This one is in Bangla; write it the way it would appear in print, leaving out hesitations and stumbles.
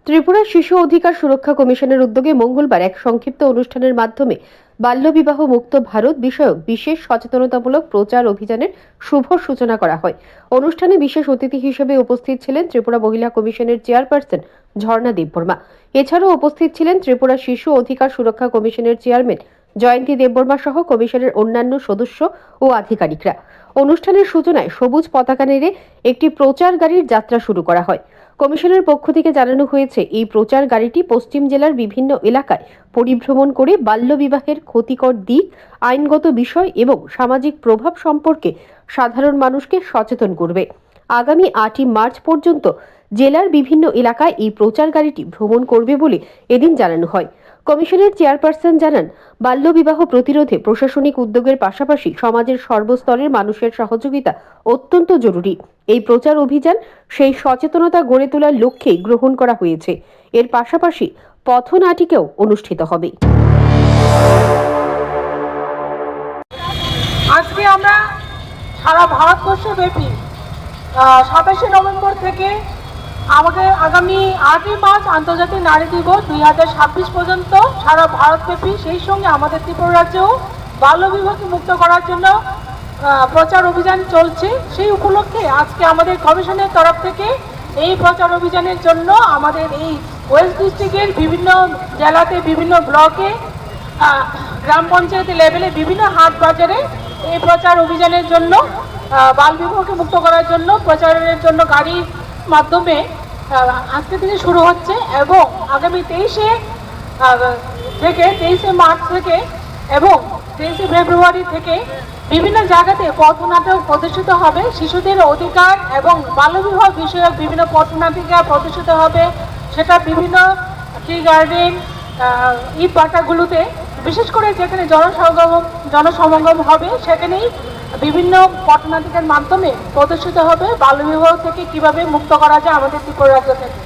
ত্রিপুরা শিশু অধিকার সুরক্ষা কমিশনের উদ্যোগে মঙ্গলবার এক সংক্ষিপ্ত অনুষ্ঠানের মাধ্যমে বাল্যবিবাহ মুক্ত ভারত বিষয়ক বিশেষ সচেতনতামূলক প্রচার অভিযানের শুভ সূচনা করা হয়। অনুষ্ঠানে বিশেষ অতিথি হিসেবে উপস্থিত ছিলেন ত্রিপুরা মহিলা কমিশনের চেয়ারপারসন ঝর্ণা দেববর্মা। এছাড়াও উপস্থিত ছিলেন ত্রিপুরা শিশু অধিকার সুরক্ষা কমিশনের চেয়ারম্যান জয়ন্তী দেববর্মা সহ কমিশনের অন্যান্য সদস্য ও আধিকারিকরা। অনুষ্ঠানের সূচনায় সবুজ পতাকা নেড়ে একটি প্রচার গাড়ির যাত্রা শুরু করা হয়। কমিশনের পক্ষ থেকে জানানো হয়েছে, এই প্রচার গাড়িটি পশ্চিম জেলার বিভিন্ন এলাকায় পরিভ্রমণ করে বাল্যবিবাহের ক্ষতিকর দিক, আইনগত বিষয় এবং সামাজিক প্রভাব সম্পর্কে সাধারণ মানুষকে সচেতন করবে। আগামী 8ই মার্চ পর্যন্ত জেলার বিভিন্ন এলাকায় এই প্রচার গাড়িটি ভ্রমণ করবে বলে এদিন জানানো হয়। কমিশনের চেয়ারপারসন জানান, বাল্যবিবাহ প্রতিরোধে প্রশাসনিক উদ্যোগের পাশাপাশি সমাজের সর্বস্তরের মানুষের সহযোগিতা অত্যন্ত জরুরি। এই প্রচার অভিযান সেই সচেতনতা গড়ে তোলার লক্ষ্যেই গ্রহণ করা হয়েছে। এর পাশাপাশি পথনাটিকাও অনুষ্ঠিত হবে। আজকে আমরা সারা ভারতবর্ষব্যাপী 27 নভেম্বর থেকে আগামী 8ই মার্চ আন্তর্জাতিক নারী দিবস 2026 পর্যন্ত সারা ভারতব্যাপী, সেই সঙ্গে আমাদের ত্রিপুরা রাজ্যেও বাল্যবিবাহকে মুক্ত করার জন্য প্রচার অভিযান চলছে। সেই উপলক্ষে আজকে আমাদের কমিশনের তরফ থেকে এই প্রচার অভিযানের জন্য আমাদের এই ওয়েস্ট ডিস্ট্রিক্টের বিভিন্ন জেলাতে, বিভিন্ন ব্লকে, গ্রাম পঞ্চায়েত লেভেলে, বিভিন্ন হাট বাজারে এই প্রচার অভিযানের জন্য, বাল্যবিবাহকে মুক্ত করার জন্য প্রচারের জন্য গাড়ির মাধ্যমে আজকে থেকে শুরু হচ্ছে এবং আগামী 23শে মার্চ থেকে এবং 23শে ফেব্রুয়ারি থেকে বিভিন্ন জায়গাতে পথনাটক প্রদর্শিত হবে। শিশুদের অধিকার এবং বাল্যবিবাহ বিষয়ক বিভিন্ন পথনাটিকা প্রদর্শিত হবে। সেটা বিভিন্ন টি গার্ডেন, ঈদ বাটাগুলোতে, বিশেষ করে যেখানে জনসমাগম হবে সেখানেই বিভিন্ন পথনাটিকার মাধ্যমে প্রদর্শিত হবে বাল্যবিবাহ থেকে কিভাবে মুক্ত করা যায় আমাদের ত্রিপুরা রাজ্য থেকে।